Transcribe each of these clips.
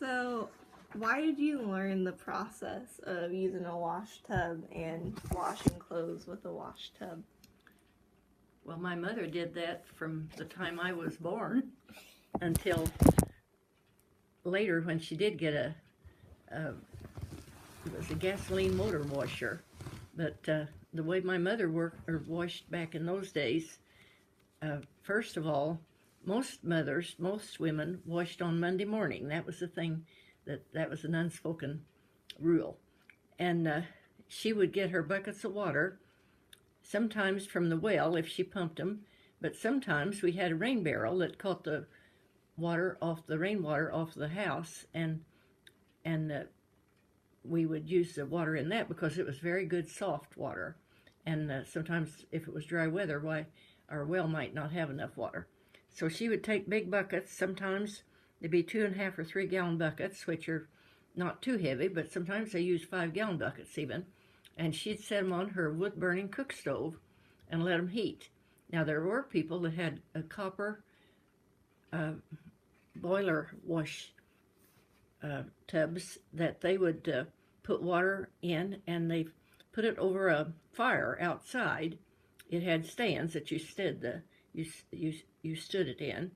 So, why did you learn the process of using a wash tub and washing clothes with a wash tub? Well, my mother did that from the time I was born until later when she did get it was a gasoline motor washer. But the way my mother worked or washed back in those days, first of all, most mothers, most women washed on Monday morning. That was the thing, that was an unspoken rule. And she would get her buckets of water, sometimes from the well if she pumped them, but sometimes we had a rain barrel that caught the rainwater off the house, and we would use the water in that because it was very good soft water. And sometimes if it was dry weather, why our well might not have enough water. So she would take big buckets. Sometimes they'd be 2.5 or 3 gallon buckets, which are not too heavy, but sometimes they use 5 gallon buckets even. And she'd set them on her wood burning cook stove and let them heat. Now there were people that had a copper boiler wash tubs that they would put water in, and they put it over a fire outside. It had stands that you stood it in,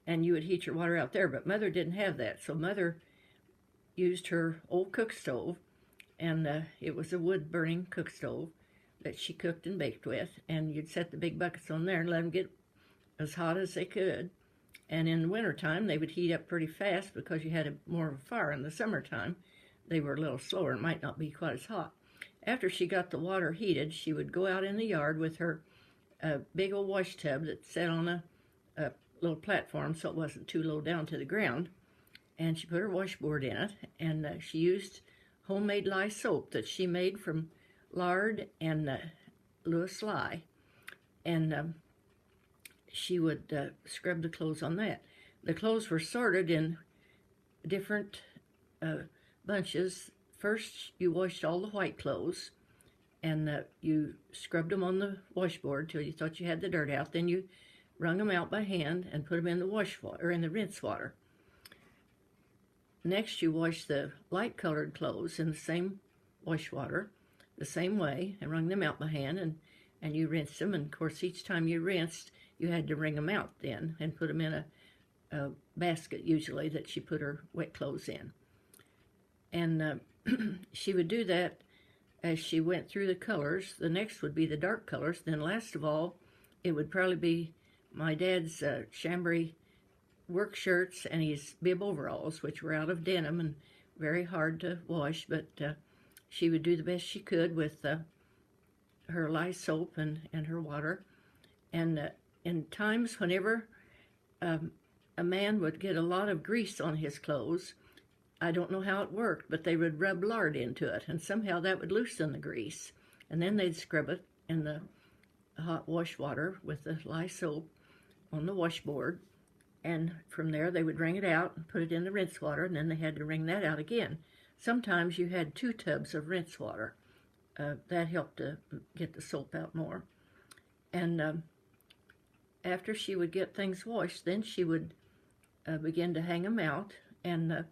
and you would heat your water out there. But Mother didn't have that, so Mother used her old cook stove, and it was a wood burning cook stove that she cooked and baked with, and you'd set the big buckets on there and let them get as hot as they could. And in the wintertime, they would heat up pretty fast because you had more of a fire. In the summertime, they were a little slower and might not be quite as hot. After she got the water heated, she would go out in the yard with her big old wash tub that sat on a little platform so it wasn't too low down to the ground. And she put her washboard in it, and she used homemade lye soap that she made from lard and Lewis lye. And she would scrub the clothes on that. The clothes were sorted in different bunches. First, you washed all the white clothes, and you scrubbed them on the washboard till you thought you had the dirt out. Then you wrung them out by hand and put them in the wash water, or in the rinse water. Next, you washed the light-colored clothes in the same wash water, the same way, and wrung them out by hand, and you rinsed them. And of course, each time you rinsed, you had to wring them out then and put them in a basket, usually, that she put her wet clothes in. And she would do that as she went through the colors. The next would be the dark colors. Then last of all, it would probably be my dad's chambray work shirts and his bib overalls, which were out of denim and very hard to wash, but she would do the best she could with her lye soap and her water. And in times whenever a man would get a lot of grease on his clothes, I don't know how it worked, but they would rub lard into it, and somehow that would loosen the grease. And then they'd scrub it in the hot wash water with the lye soap on the washboard. And from there, they would wring it out and put it in the rinse water, and then they had to wring that out again. Sometimes you had 2 tubs of rinse water. That helped to get the soap out more. And after she would get things washed, then she would begin to hang them out. And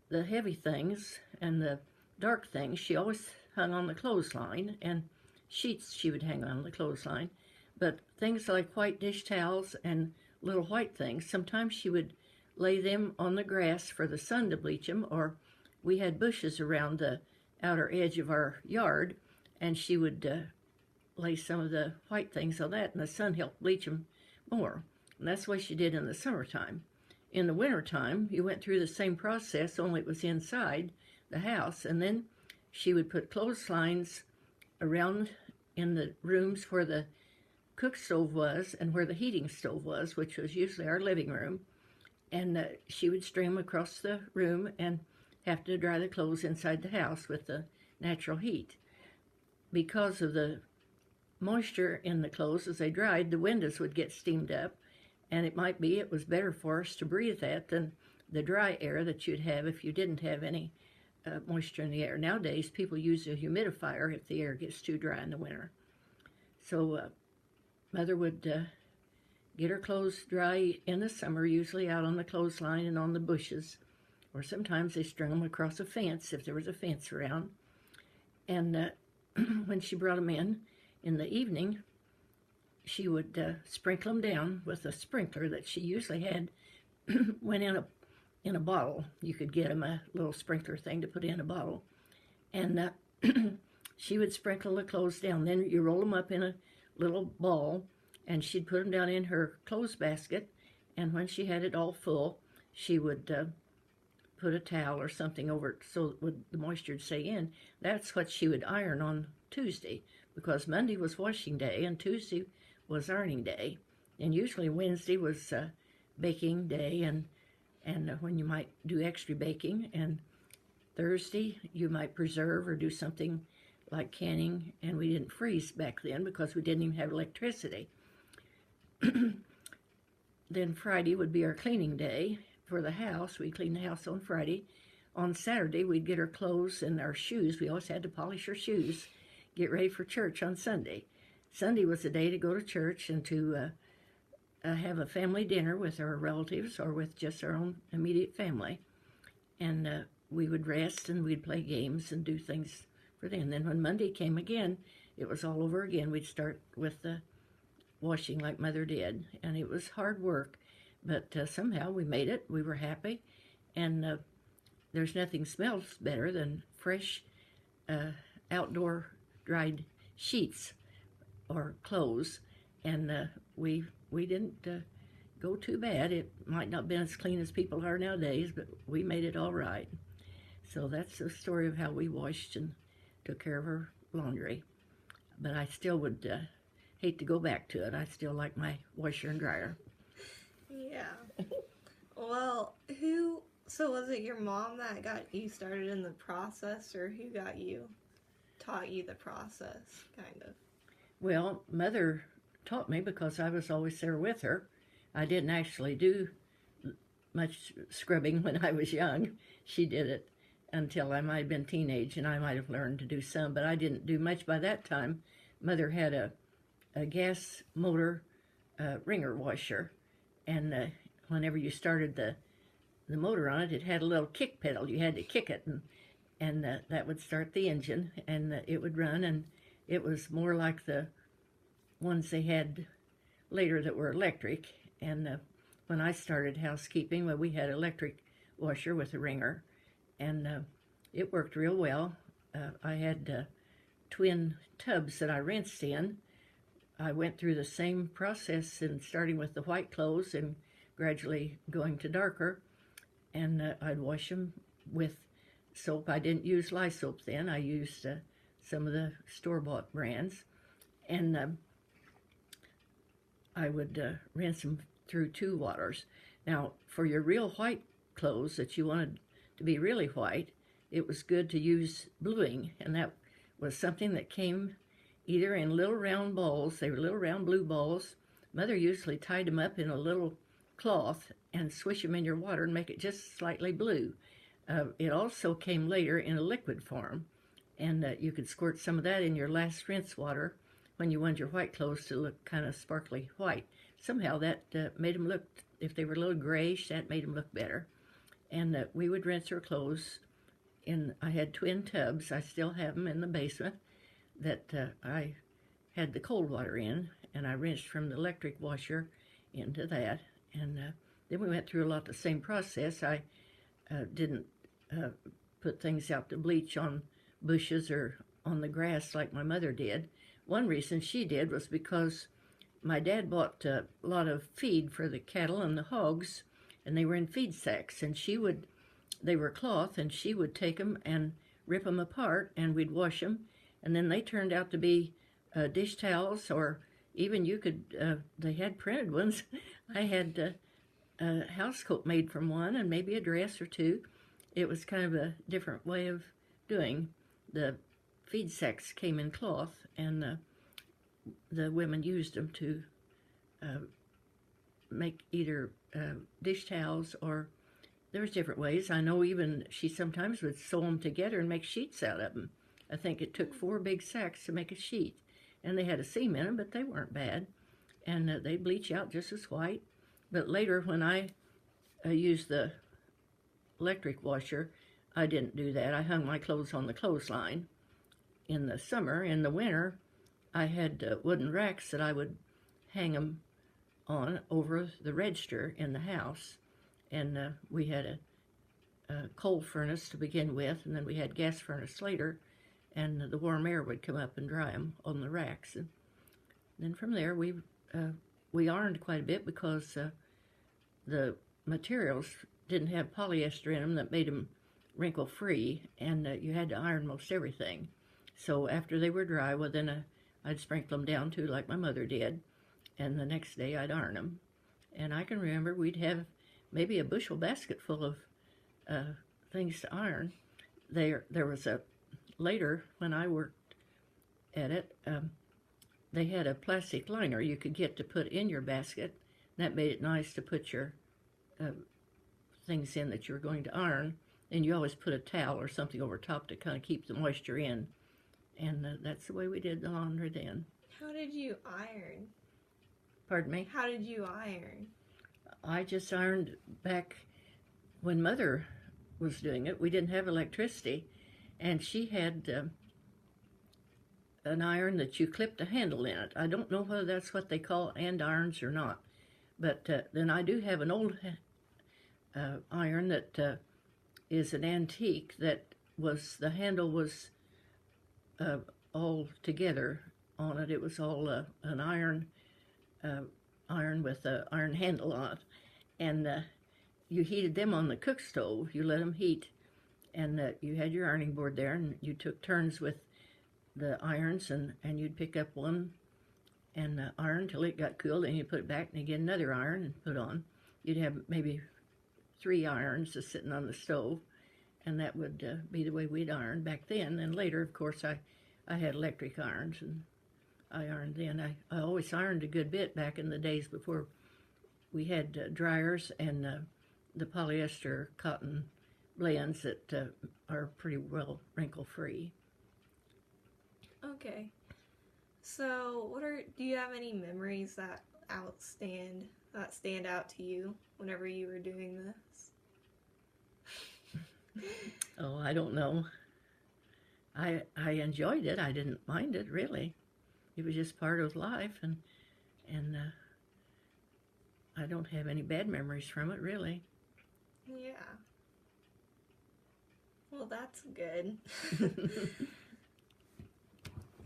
the heavy things and the dark things, she always hung on the clothesline, and sheets she would hang on the clothesline. But things like white dish towels and little white things, sometimes she would lay them on the grass for the sun to bleach them, or we had bushes around the outer edge of our yard, and she would lay some of the white things on that, and the sun helped bleach them more. And that's the way she did in the summertime. In the wintertime, you went through the same process, only it was inside the house, and then she would put clotheslines around in the rooms where the cook stove was and where the heating stove was, which was usually our living room, and she would string them across the room and have to dry the clothes inside the house with the natural heat. Because of the moisture in the clothes as they dried, the windows would get steamed up, and it might be it was better for us to breathe that than the dry air that you'd have if you didn't have any moisture in the air. Nowadays, people use a humidifier if the air gets too dry in the winter. So Mother would get her clothes dry in the summer, usually out on the clothesline and on the bushes or sometimes they strung them across a fence if there was a fence around. And when she brought them in the evening, she would sprinkle them down with a sprinkler that she usually had went in a bottle. You could get them a little sprinkler thing to put in a bottle. And she would sprinkle the clothes down. Then you roll them up in a little ball, and she'd put them down in her clothes basket. And when she had it all full, she would put a towel or something over it so the moisture would stay in. That's what she would iron on Tuesday, because Monday was washing day and Tuesday was ironing day. And usually Wednesday was baking day, and when you might do extra baking, and Thursday you might preserve or do something like canning, and we didn't freeze back then because we didn't even have electricity. Then Friday would be our cleaning day for the house. We cleaned the house on Friday. On Saturday we'd get our clothes and our shoes. We always had to polish our shoes, get ready for church on Sunday. Sunday was the day to go to church and to have a family dinner with our relatives or with just our own immediate family. And we would rest and we'd play games and do things for them. And then when Monday came again, it was all over again. We'd start with the washing like Mother did. And it was hard work, but somehow we made it. We were happy. And there's nothing smells better than fresh outdoor dried sheets or clothes. And we didn't go too bad. It might not have been as clean as people are nowadays, but we made it all right. So that's the story of how we washed and took care of our laundry. But I still would hate to go back to it. I still like my washer and dryer. Yeah. Well, so was it your mom that got you started in the process, or who taught you the process, kind of? Well, Mother taught me because I was always there with her. I didn't actually do much scrubbing when I was young. She did it until I might have been teenage, and I might have learned to do some, but I didn't do much by that time. Mother had a gas motor wringer washer, and whenever you started the motor on it, it had a little kick pedal. You had to kick it, and that would start the engine, and it would run, and it was more like the ones they had later that were electric. And when I started housekeeping, well, we had an electric washer with a wringer, and it worked real well. I had twin tubs that I rinsed in. I went through the same process, and starting with the white clothes and gradually going to darker, and I'd wash them with soap. I didn't use lye soap then. I used some of the store-bought brands, and I would rinse them through 2 waters. Now, for your real white clothes that you wanted to be really white, it was good to use bluing, and that was something that came either in little round balls. They were little round blue balls. Mother usually tied them up in a little cloth and swish them in your water and make it just slightly blue. It also came later in a liquid form, and you could squirt some of that in your last rinse water when you wanted your white clothes to look kind of sparkly white. Somehow that made them look, if they were a little grayish, that made them look better. And we would rinse our clothes I had twin tubs. I still have them in the basement that I had the cold water in, and I rinsed from the electric washer into that. And then we went through a lot of the same process. I didn't put things out to bleach on bushes or on the grass like my mother did. One reason she did was because my dad bought a lot of feed for the cattle and the hogs, and they were in feed sacks, and they were cloth, and she would take them and rip them apart, and we'd wash them, and then they turned out to be dish towels, or even they had printed ones. I had a house coat made from one, and maybe a dress or 2. It was kind of a different way of doing. The feed sacks came in cloth, and the women used them to make either dish towels, or there was different ways. I know even she sometimes would sew them together and make sheets out of them. I think it took 4 big sacks to make a sheet, and they had a seam in them, but they weren't bad, and they bleach out just as white. But later, when I used the electric washer, I didn't do that. I hung my clothes on the clothesline in the summer. In the winter, I had wooden racks that I would hang them on over the register in the house. And we had a coal furnace to begin with, and then we had gas furnace later, and the warm air would come up and dry them on the racks. And then from there, we ironed quite a bit because the materials didn't have polyester in them that made them wrinkle free, and you had to iron most everything. So after they were dry, well, then I'd sprinkle them down too, like my mother did, and the next day I'd iron them. And I can remember we'd have maybe a bushel basket full of things to iron. There was later when I worked at it, they had a plastic liner you could get to put in your basket. That made it nice to put your things in that you were going to iron, and you always put a towel or something over top to kind of keep the moisture in. And that's the way we did the laundry then. How did you iron? Pardon me? How did you iron? I just ironed back when Mother was doing it. We didn't have electricity, and she had an iron that you clipped a handle in it. I don't know whether that's what they call andirons or not, but then I do have an old iron that is an antique that was, the handle was all together on it. It was all an iron with an iron handle on it, and you heated them on the cook stove. You let them heat, and you had your ironing board there, and you took turns with the irons, and you'd pick up one and iron till it got cool, and you put it back, and again another iron and put on. You'd have maybe 3 irons just sitting on the stove, and that would be the way we'd iron back then. And later, of course, I had electric irons, and I ironed then. I always ironed a good bit back in the days before we had dryers and the polyester cotton blends that are pretty well wrinkle-free. Okay. So, do you have any memories that stand out to you whenever you were doing this? Oh, I don't know. I enjoyed it. I didn't mind it, really. It was just part of life, and I don't have any bad memories from it, really. Yeah. Well, that's good.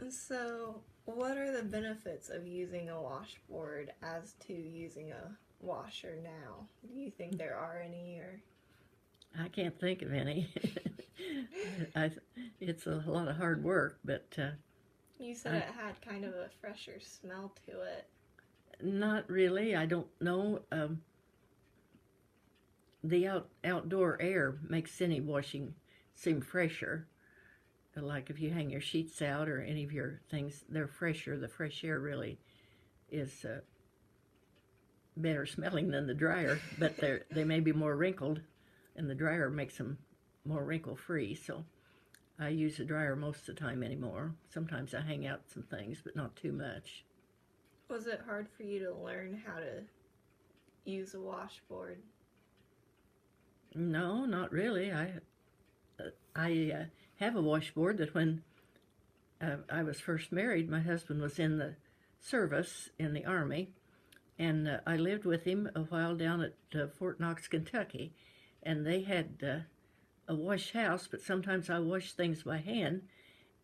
So, what are the benefits of using a washboard as to using a washer now? Do you think there are any, or? I can't think of any. It's a lot of hard work, but... You said it had kind of a fresher smell to it. Not really. I don't know. The outdoor air makes any washing seem fresher. Like if you hang your sheets out or any of your things, they're fresher. The fresh air really is better smelling than the dryer, but they may be more wrinkled, and the dryer makes them more wrinkle-free. So I use the dryer most of the time anymore. Sometimes I hang out some things, but not too much. Was it hard for you to learn how to use a washboard? No, not really. I have a washboard that when I was first married, my husband was in the service in the Army, and I lived with him a while down at Fort Knox, Kentucky, and they had a wash house, but sometimes I washed things by hand,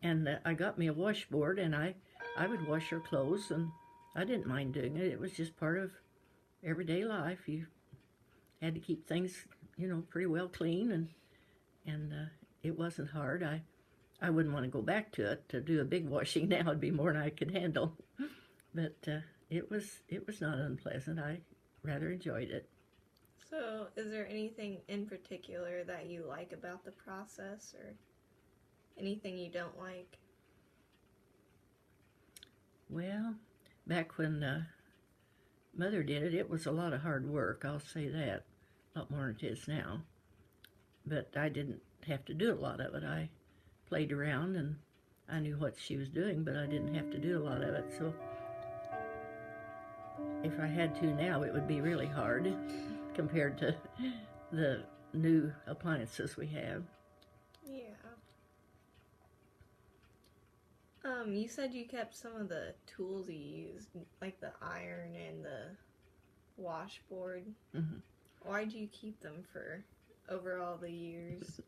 and I got me a washboard, and I would wash her clothes, and I didn't mind doing it. It was just part of everyday life. You had to keep things, pretty well clean, and it wasn't hard. I wouldn't want to go back to it to do a big washing now. It'd be more than I could handle, but it was not unpleasant. I rather enjoyed it. So, is there anything in particular that you like about the process, or anything you don't like? Well, back when Mother did it, it was a lot of hard work, I'll say that. A lot more than it is now. But I didn't have to do a lot of it. I played around, and I knew what she was doing, but I didn't have to do a lot of it. So if I had to now, it would be really hard compared to the new appliances we have. Yeah. You said you kept some of the tools you used, like the iron and the washboard. Mm-hmm. Why'd you keep them for over all the years?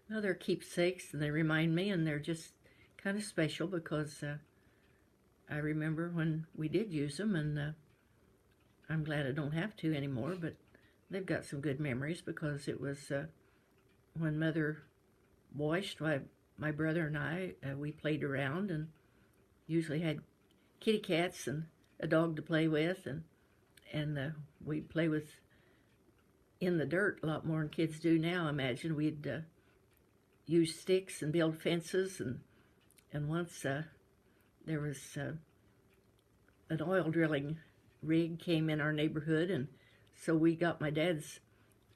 Well, they're keepsakes, and they remind me, and they're just kind of special because I remember when we did use them, and I'm glad I don't have to anymore, but they've got some good memories because it was when Mother washed, my brother and I, we played around and usually had kitty cats and a dog to play with, and we'd play with in the dirt a lot more than kids do now. I imagine we'd use sticks and build fences, and once there was an oil drilling rig came in our neighborhood, and so we got my dad's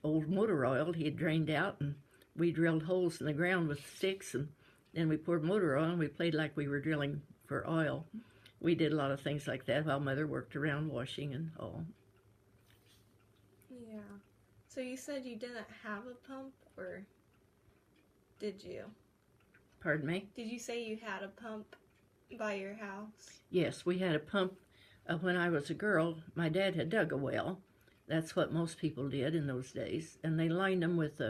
old motor oil he had drained out, and we drilled holes in the ground with sticks, and then we poured motor oil, and we played like we were drilling for oil. We did a lot of things like that while Mother worked around washing and all. Yeah. So you said you didn't have a pump, or did you? Pardon me? Did you say you had a pump by your house? Yes, we had a pump. When I was a girl, my dad had dug a well. That's what most people did in those days, and they lined them with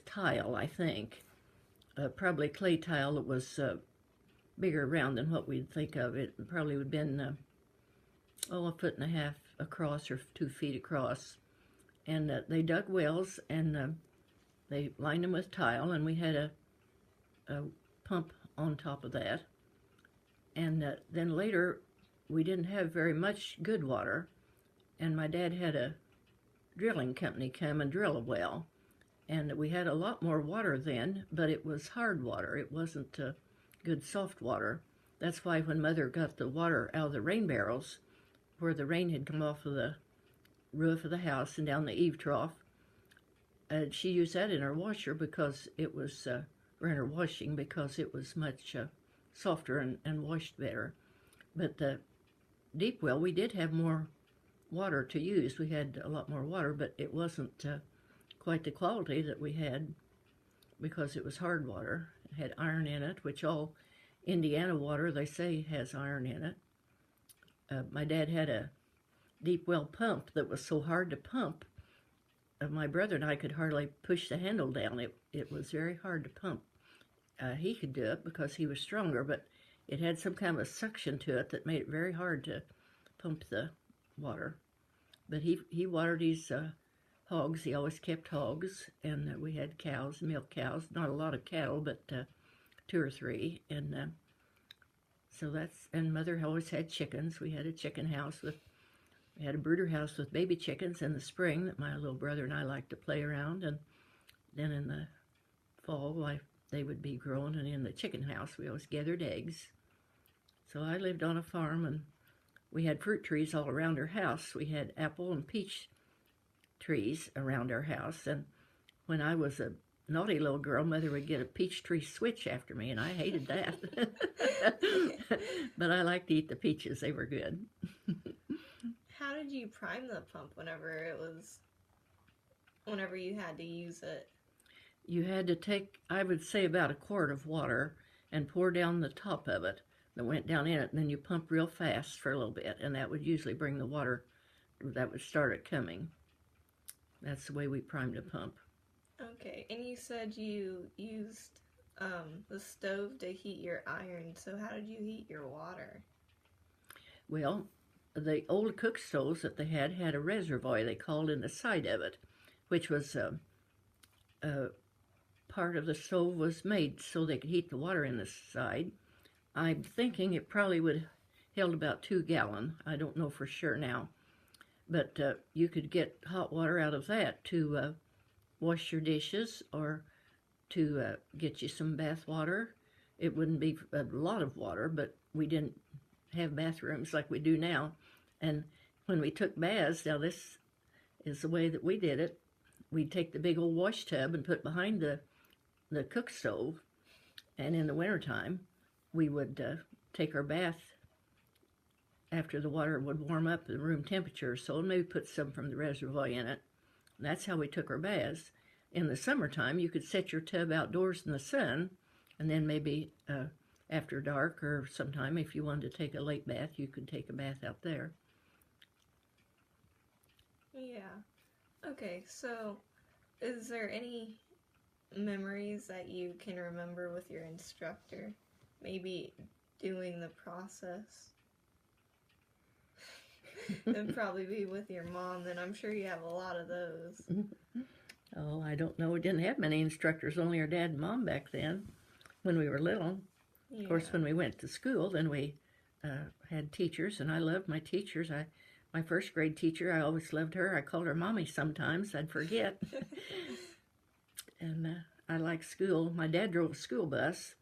tile, I think. Probably clay tile that was bigger around than what we'd think of. It probably would have been, a foot and a half across or 2 feet across. And they dug wells, and they lined them with tile, and we had a pump on top of that. And then later, we didn't have very much good water, and my dad had a drilling company come and drill a well. And we had a lot more water then, but it was hard water. It wasn't good soft water. That's why when Mother got the water out of the rain barrels, where the rain had come off of the roof of the house and down the eave trough, she used that in her washer because it was, or in her washing, because it was much softer and washed better. But the deep well, we did have more water to use. We had a lot more water, but it wasn't quite the quality that we had because it was hard water. It had iron in it, which all Indiana water, they say, has iron in it. My dad had a deep well pump that was so hard to pump. My brother and I could hardly push the handle down. It was very hard to pump. He could do it because he was stronger, but it had some kind of a suction to it that made it very hard to pump the water. But he watered his hogs. He always kept hogs, and we had cows, milk cows. Not a lot of cattle, but 2 or 3. And so that's, and Mother always had chickens. We had a chicken house we had a brooder house with baby chickens in the spring that my little brother and I liked to play around, and then in the fall they would be grown, and in the chicken house we always gathered eggs. So I lived on a farm, and we had fruit trees all around our house. We had apple and peach trees around our house, and when I was a naughty little girl, Mother would get a peach tree switch after me, and I hated that. But I liked to eat the peaches. They were good. How did you prime the pump whenever you had to use it? You had to take, I would say, about a quart of water and pour down the top of it that went down in it, and then you pump real fast for a little bit, and that would usually bring the water that would start it coming. That's the way we primed a pump. Okay, and you said you used the stove to heat your iron, so how did you heat your water? Well, the old cook stoves that they had a reservoir, they called, in the side of it, which was part of the stove was made so they could heat the water in the side. I'm thinking it probably would held about 2 gallons. I don't know for sure now. But you could get hot water out of that to wash your dishes or to get you some bath water. It wouldn't be a lot of water, but we didn't have bathrooms like we do now. And when we took baths, now this is the way that we did it. We'd take the big old wash tub and put behind the cook stove, and in the wintertime, we would take our bath after the water would warm up to room temperature, so maybe put some from the reservoir in it, That's how we took our baths. In the summertime, you could set your tub outdoors in the sun, and then maybe after dark or sometime, if you wanted to take a late bath, you could take a bath out there. Yeah. Okay, so is there any memories that you can remember with your instructor? Maybe doing the process? It'd probably be with your mom, then I'm sure you have a lot of those. Oh, I don't know. We didn't have many instructors, only our dad and mom back then when we were little. Yeah. Of course, when we went to school, then we had teachers, and I loved my teachers. My first grade teacher, I always loved her. I called her Mommy sometimes. I'd forget. And I liked school. My dad drove a school bus,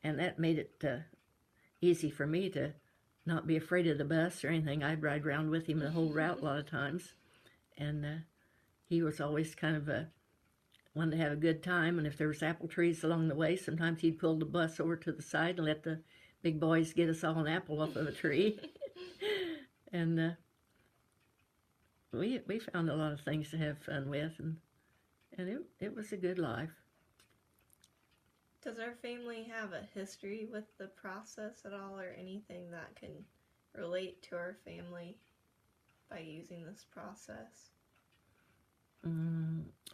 and that made it easy for me to not be afraid of the bus or anything. I'd ride around with him the whole route a lot of times. And he was always kind of wanted to have a good time. And if there was apple trees along the way, sometimes he'd pull the bus over to the side and let the big boys get us all an apple off of a tree. And we found a lot of things to have fun with, and it was a good life. Does our family have a history with the process at all, or anything that can relate to our family by using this process?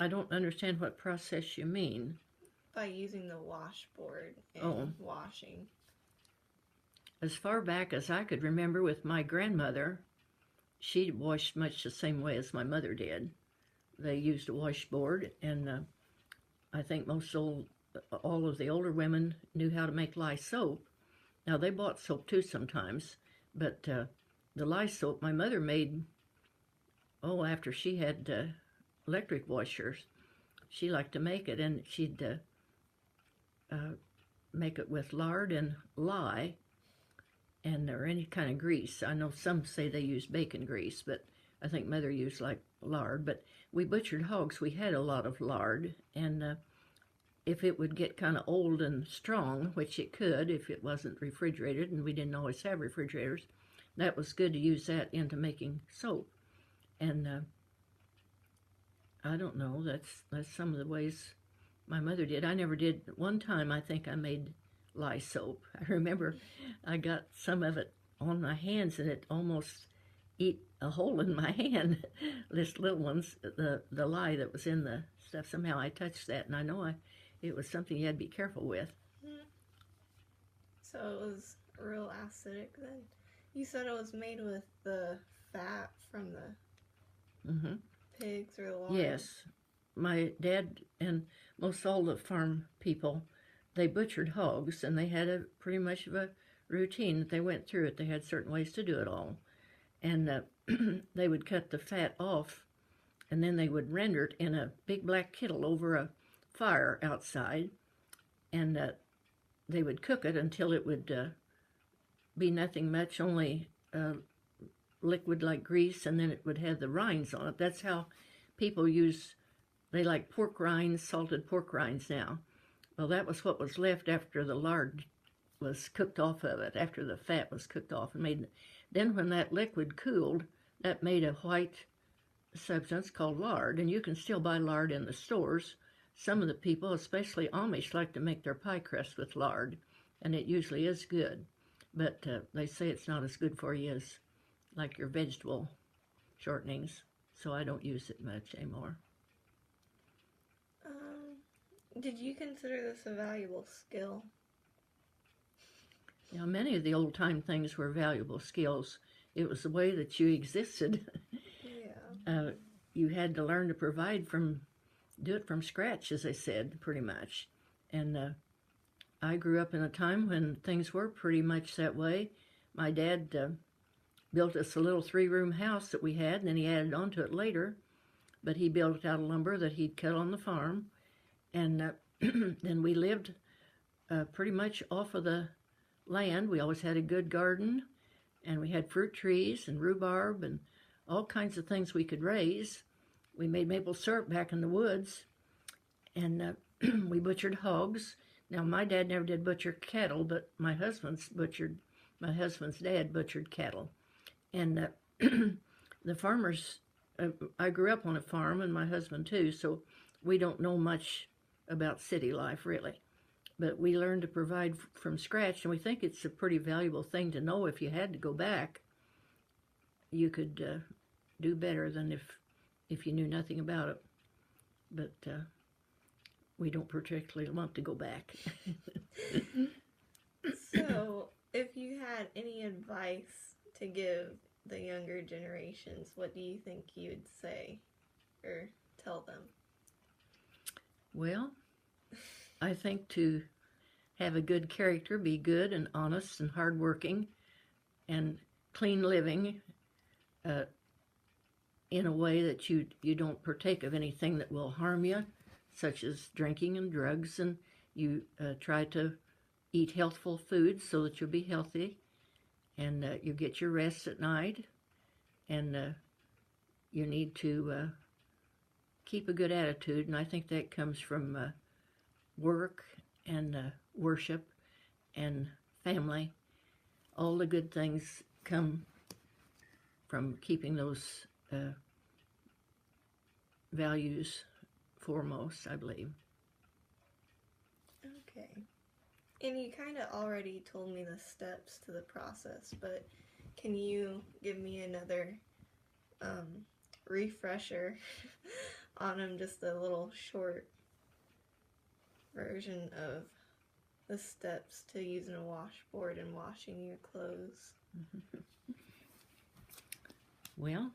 I don't understand what process you mean. By using the washboard and washing. As far back as I could remember with my grandmother, she washed much the same way as my mother did. They used a washboard, and I think all of the older women knew how to make lye soap. Now, they bought soap too sometimes, but the lye soap my mother made, after she had electric washers, she liked to make it, and she'd make it with lard and lye, or any kind of grease. I know some say they use bacon grease, but I think Mother used like lard. But we butchered hogs. We had a lot of lard, and if it would get kind of old and strong, which it could if it wasn't refrigerated, and we didn't always have refrigerators, that was good to use that into making soap. And I don't know, that's some of the ways my mother did. I never did. One time I think I made lye soap. I remember I got some of it on my hands, and it almost eat a hole in my hand. This little one's, the lye that was in the stuff, somehow I touched that, and I know it was something you had to be careful with. So it was real acidic then. You said it was made with the fat from the pigs or the lard? Yes. My dad and most all the farm people, they butchered hogs, and they had pretty much of a routine that they went through it. They had certain ways to do it all. And they would cut the fat off, and then they would render it in a big black kettle over a fire outside, and they would cook it until it would be nothing much, only liquid like grease, and then it would have the rinds on it. That's how people they like pork rinds, salted pork rinds now. Well, that was what was left after the lard was cooked off of it, after the fat was cooked off. Then when that liquid cooled, that made a white substance called lard, and you can still buy lard in the stores. Some of the people, especially Amish, like to make their pie crust with lard, and it usually is good. But they say it's not as good for you as like your vegetable shortenings, so I don't use it much anymore. Did you consider this a valuable skill? Now, many of the old-time things were valuable skills. It was the way that you existed. Yeah. You had to learn to do it from scratch, as I said, pretty much. And I grew up in a time when things were pretty much that way. My dad built us a little 3-room house that we had, and then he added on to it later. But he built it out of lumber that he'd cut on the farm. And then we lived pretty much off of the land. We always had a good garden, and we had fruit trees and rhubarb and all kinds of things we could raise. We made maple syrup back in the woods, and we butchered hogs. Now, my dad never did butcher cattle, but my husband's dad butchered cattle. And the farmers I grew up on a farm, and my husband too, so we don't know much about city life really. But we learned to provide from scratch, and we think it's a pretty valuable thing to know. If you had to go back, you could do better than if you knew nothing about it. But we don't particularly want to go back. So, if you had any advice to give the younger generations, what do you think you would say or tell them? Well, I think to have a good character, be good and honest and hardworking and clean living in a way that you don't partake of anything that will harm you, such as drinking and drugs, and you try to eat healthful foods so that you'll be healthy, and you get your rest at night, and you need to keep a good attitude, and I think that comes from work and worship and family. All the good things come from keeping those values foremost, I believe. Okay. And you kind of already told me the steps to the process, but can you give me another refresher on them, just a little short version of the steps to using a washboard and washing your clothes? Well,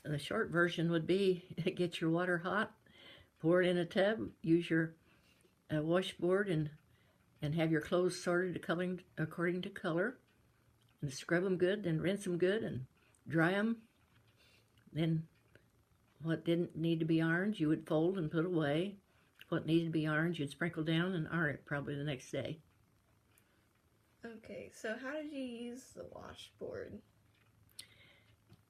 the short version would be get your water hot, pour it in a tub, use your washboard, and have your clothes sorted according to color, and scrub them good, then rinse them good, and dry them. Then what didn't need to be ironed, you would fold and put away. What needed to be ironed, you'd sprinkle down and iron it probably the next day. Okay, so how did you use the washboard?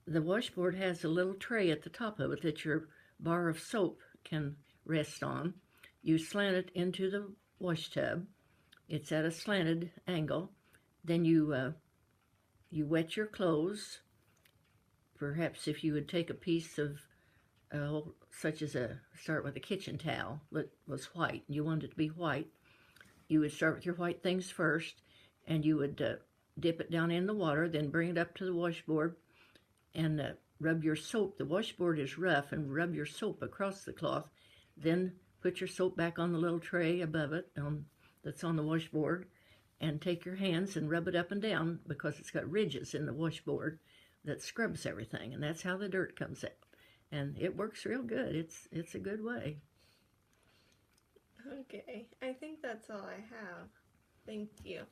The washboard has a little tray at the top of it that your bar of soap can rest on. You slant it into the wash tub. It's at a slanted angle. Then you wet your clothes. Perhaps if you would take a piece of, such as start with a kitchen towel that was white, and you wanted it to be white, you would start with your white things first, and you would dip it down in the water, then bring it up to the washboard, and rub your soap. The washboard is rough, and rub your soap across the cloth. Then put your soap back on the little tray above it that's on the washboard, and take your hands and rub it up and down, because it's got ridges in the washboard that scrubs everything, and that's how the dirt comes out. And it works real good. It's a good way. Okay, I think that's all I have. Thank you.